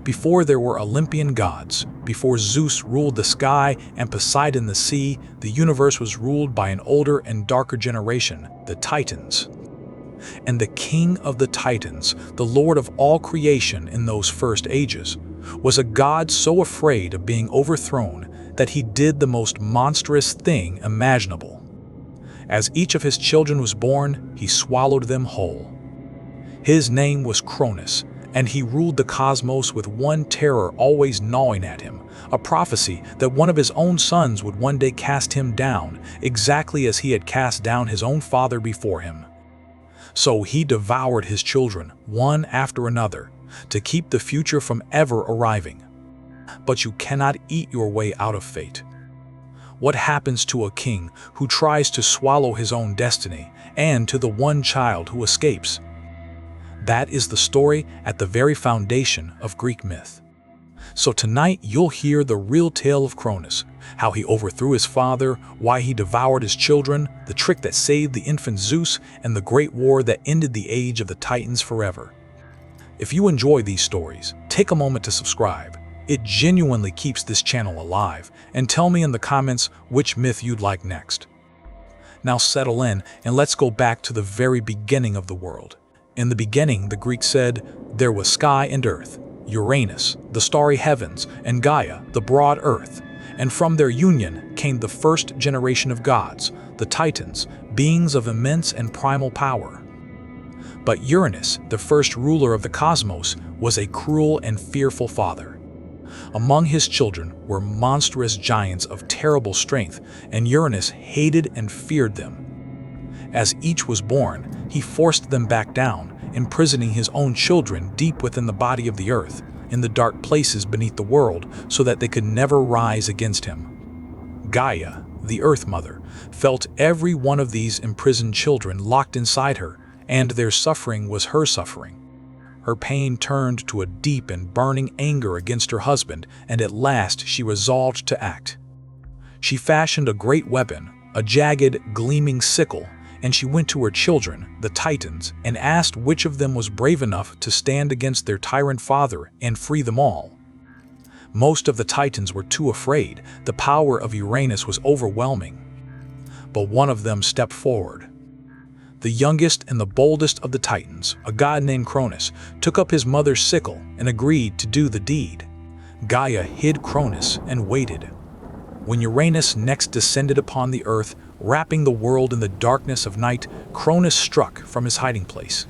Before there were Olympian gods, before Zeus ruled the sky and Poseidon the sea, the universe was ruled by an older and darker generation, the Titans. And the king of the Titans, the lord of all creation in those first ages, was a god so afraid of being overthrown that he did the most monstrous thing imaginable. As each of his children was born, he swallowed them whole. His name was Cronus, and he ruled the cosmos with one terror always gnawing at him, a prophecy that one of his own sons would one day cast him down, exactly as he had cast down his own father before him. So he devoured his children, one after another, to keep the future from ever arriving. But you cannot eat your way out of fate. What happens to a king who tries to swallow his own destiny, and to the one child who escapes? That is the story at the very foundation of Greek myth. So tonight you'll hear the real tale of Cronus, how he overthrew his father, why he devoured his children, the trick that saved the infant Zeus, and the great war that ended the age of the Titans forever. If you enjoy these stories, take a moment to subscribe. It genuinely keeps this channel alive, and tell me in the comments which myth you'd like next. Now settle in and let's go back to the very beginning of the world. In the beginning, the Greeks said, there was sky and earth, Uranus, the starry heavens, and Gaia, the broad earth. And from their union came the first generation of gods, the Titans, beings of immense and primal power. But Uranus, the first ruler of the cosmos, was a cruel and fearful father. Among his children were monstrous giants of terrible strength, and Uranus hated and feared them. As each was born, he forced them back down, imprisoning his own children deep within the body of the earth, in the dark places beneath the world, so that they could never rise against him. Gaia, the Earth Mother, felt every one of these imprisoned children locked inside her, and their suffering was her suffering. Her pain turned to a deep and burning anger against her husband, and at last she resolved to act. She fashioned a great weapon, a jagged, gleaming sickle, and she went to her children, the Titans, and asked which of them was brave enough to stand against their tyrant father and free them all. Most of the Titans were too afraid. The power of Uranus was overwhelming. But one of them stepped forward. The youngest and the boldest of the Titans, a god named Cronus, took up his mother's sickle and agreed to do the deed. Gaia hid Cronus and waited. When Uranus next descended upon the earth, wrapping the world in the darkness of night, Cronus struck from his hiding place.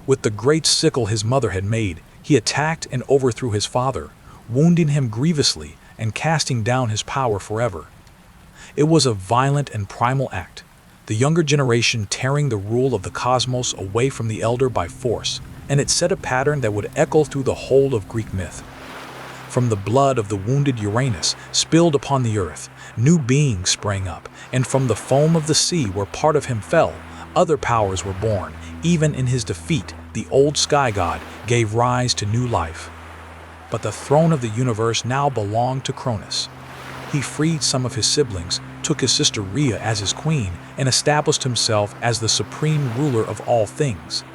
With the great sickle his mother had made, he attacked and overthrew his father, wounding him grievously and casting down his power forever. It was a violent and primal act, the younger generation tearing the rule of the cosmos away from the elder by force, and it set a pattern that would echo through the whole of Greek myth. From the blood of the wounded Uranus spilled upon the earth, new beings sprang up, and from the foam of the sea where part of him fell, other powers were born. Even in his defeat, the old sky god gave rise to new life. But the throne of the universe now belonged to Cronus. He freed some of his siblings, took his sister Rhea as his queen, and established himself as the supreme ruler of all things.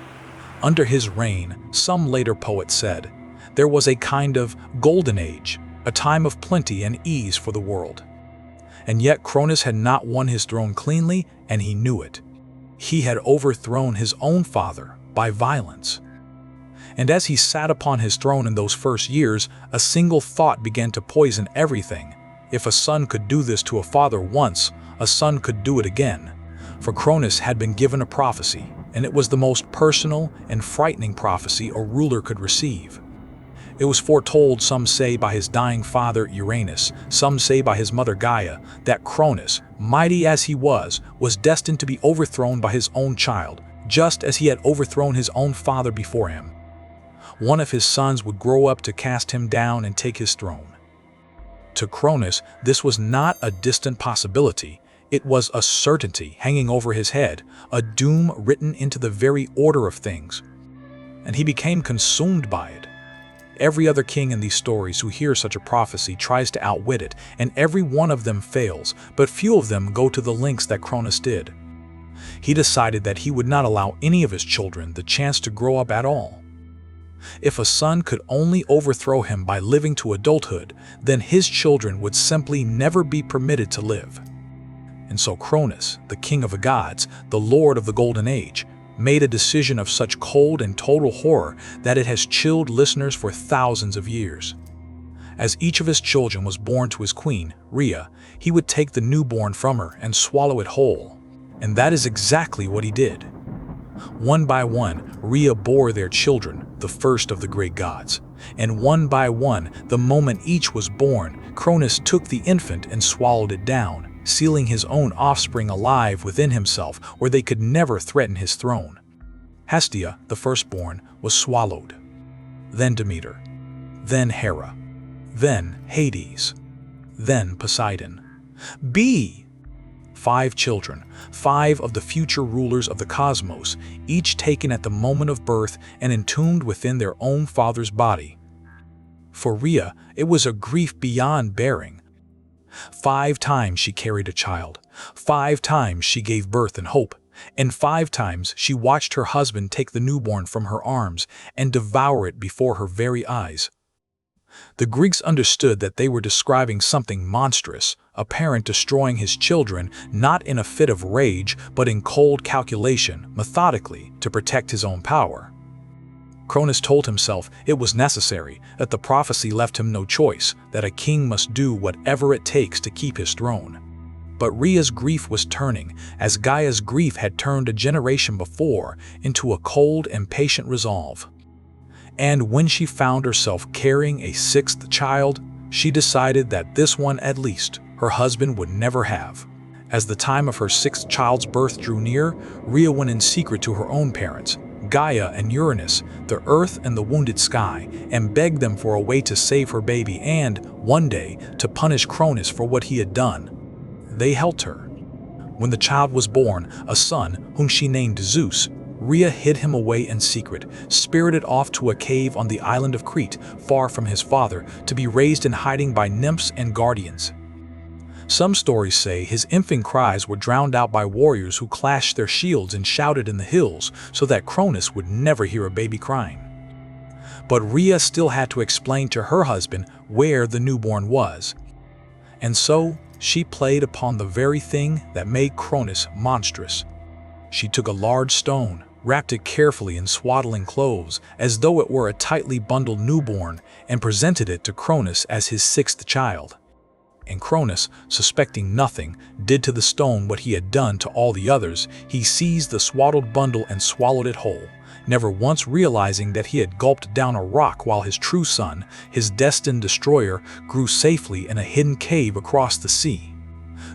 Under his reign, some later poets said, there was a kind of golden age, a time of plenty and ease for the world. And yet Cronus had not won his throne cleanly, and he knew it. He had overthrown his own father by violence. And as he sat upon his throne in those first years, a single thought began to poison everything. If a son could do this to a father once, a son could do it again. For Cronus had been given a prophecy, and it was the most personal and frightening prophecy a ruler could receive. It was foretold, some say by his dying father Uranus, some say by his mother Gaia, that Cronus, mighty as he was destined to be overthrown by his own child, just as he had overthrown his own father before him. One of his sons would grow up to cast him down and take his throne. To Cronus, this was not a distant possibility. It was a certainty hanging over his head, a doom written into the very order of things. And he became consumed by it. Every other king in these stories who hears such a prophecy tries to outwit it, and every one of them fails, but few of them go to the lengths that Cronus did. He decided that he would not allow any of his children the chance to grow up at all. If a son could only overthrow him by living to adulthood, then his children would simply never be permitted to live. And so Cronus, the king of the gods, the lord of the golden age, made a decision of such cold and total horror that it has chilled listeners for thousands of years. As each of his children was born to his queen, Rhea, he would take the newborn from her and swallow it whole. And that is exactly what he did. One by one, Rhea bore their children, the first of the great gods. And one by one, the moment each was born, Cronus took the infant and swallowed it down, sealing his own offspring alive within himself where they could never threaten his throne. Hestia, the firstborn, was swallowed. Then Demeter. Then Hera. Then Hades. Then Poseidon. 5 children, 5 of the future rulers of the cosmos, each taken at the moment of birth and entombed within their own father's body. For Rhea, it was a grief beyond bearing. 5 times she carried a child, 5 times she gave birth and hope, and 5 times she watched her husband take the newborn from her arms and devour it before her very eyes. The Greeks understood that they were describing something monstrous, a parent destroying his children not in a fit of rage but in cold calculation, methodically, to protect his own power. Cronus told himself it was necessary, that the prophecy left him no choice, that a king must do whatever it takes to keep his throne. But Rhea's grief was turning, as Gaia's grief had turned a generation before, into a cold and patient resolve. And when she found herself carrying a 6th child, she decided that this one at least her husband would never have. As the time of her 6th child's birth drew near, Rhea went in secret to her own parents, Gaia and Uranus, the earth and the wounded sky, and begged them for a way to save her baby and, one day, to punish Cronus for what he had done. They helped her. When the child was born, a son, whom she named Zeus, Rhea hid him away in secret, spirited off to a cave on the island of Crete, far from his father, to be raised in hiding by nymphs and guardians. Some stories say his infant cries were drowned out by warriors who clashed their shields and shouted in the hills so that Cronus would never hear a baby crying. But Rhea still had to explain to her husband where the newborn was. And so she played upon the very thing that made Cronus monstrous. She took a large stone, wrapped it carefully in swaddling clothes as though it were a tightly bundled newborn, and presented it to Cronus as his 6th child. And Cronus, suspecting nothing, did to the stone what he had done to all the others. He seized the swaddled bundle and swallowed it whole, never once realizing that he had gulped down a rock while his true son, his destined destroyer, grew safely in a hidden cave across the sea.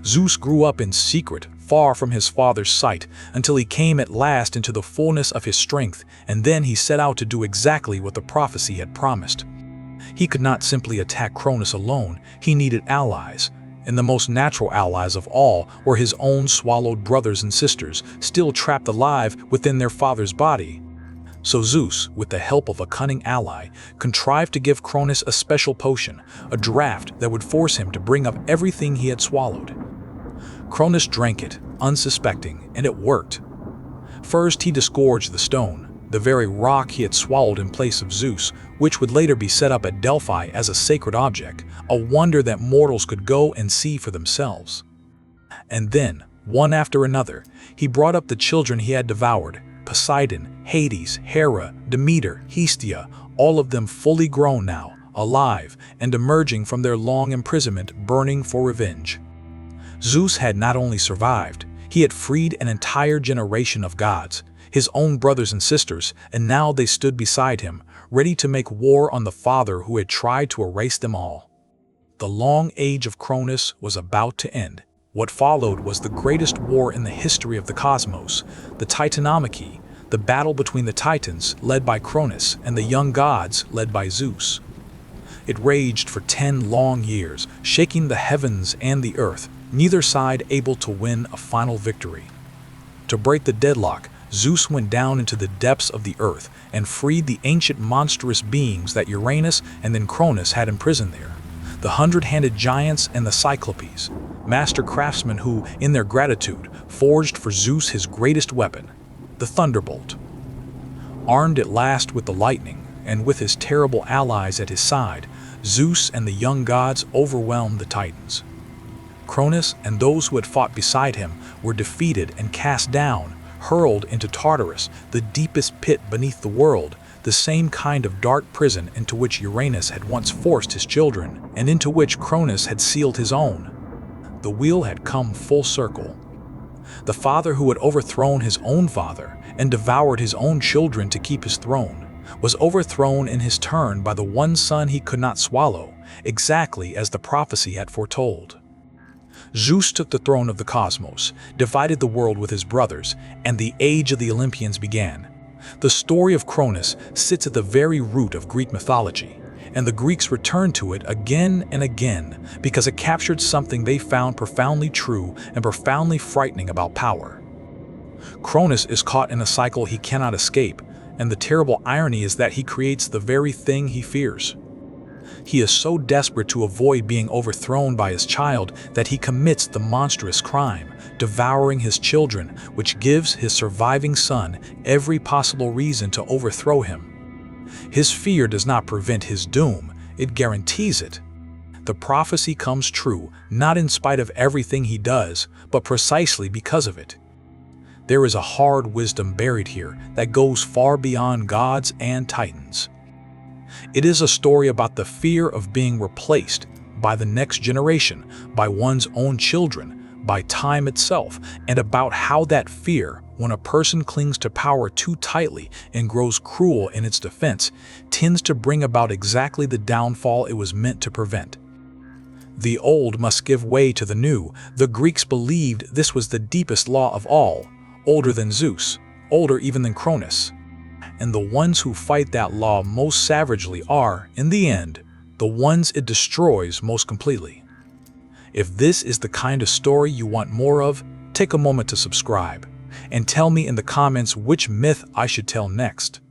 Zeus grew up in secret, far from his father's sight, until he came at last into the fullness of his strength, and then he set out to do exactly what the prophecy had promised. He could not simply attack Cronus alone, he needed allies, and the most natural allies of all were his own swallowed brothers and sisters, still trapped alive within their father's body. So Zeus, with the help of a cunning ally, contrived to give Cronus a special potion, a draught that would force him to bring up everything he had swallowed. Cronus drank it, unsuspecting, and it worked. First, he disgorged the stone, the very rock he had swallowed in place of Zeus, which would later be set up at Delphi as a sacred object, a wonder that mortals could go and see for themselves. And then, one after another, he brought up the children he had devoured: Poseidon, Hades, Hera, Demeter, Hestia, all of them fully grown now, alive, and emerging from their long imprisonment burning for revenge. Zeus had not only survived, he had freed an entire generation of gods, his own brothers and sisters, and now they stood beside him, ready to make war on the father who had tried to erase them all. The long age of Cronus was about to end. What followed was the greatest war in the history of the cosmos, the Titanomachy, the battle between the Titans, led by Cronus, and the young gods, led by Zeus. It raged for 10 long years, shaking the heavens and the earth, neither side able to win a final victory. To break the deadlock, Zeus went down into the depths of the earth and freed the ancient monstrous beings that Uranus and then Cronus had imprisoned there, the 100-handed giants and the Cyclopes, master craftsmen who, in their gratitude, forged for Zeus his greatest weapon, the thunderbolt. Armed at last with the lightning, and with his terrible allies at his side, Zeus and the young gods overwhelmed the Titans. Cronus and those who had fought beside him were defeated and cast down, hurled into Tartarus, the deepest pit beneath the world, the same kind of dark prison into which Uranus had once forced his children, and into which Cronus had sealed his own. The wheel had come full circle. The father who had overthrown his own father and devoured his own children to keep his throne was overthrown in his turn by the one son he could not swallow, exactly as the prophecy had foretold. Zeus took the throne of the cosmos, divided the world with his brothers, and the age of the Olympians began. The story of Cronus sits at the very root of Greek mythology, and the Greeks returned to it again and again because it captured something they found profoundly true and profoundly frightening about power. Cronus is caught in a cycle he cannot escape, and the terrible irony is that he creates the very thing he fears. He is so desperate to avoid being overthrown by his child that he commits the monstrous crime, devouring his children, which gives his surviving son every possible reason to overthrow him. His fear does not prevent his doom, it guarantees it. The prophecy comes true, not in spite of everything he does, but precisely because of it. There is a hard wisdom buried here that goes far beyond gods and titans. It is a story about the fear of being replaced by the next generation, by one's own children, by time itself, and about how that fear, when a person clings to power too tightly and grows cruel in its defense, tends to bring about exactly the downfall it was meant to prevent. The old must give way to the new. The Greeks believed this was the deepest law of all, older than Zeus, older even than Cronus. And the ones who fight that law most savagely are, in the end, the ones it destroys most completely. If this is the kind of story you want more of, take a moment to subscribe, and tell me in the comments which myth I should tell next.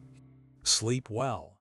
Sleep well.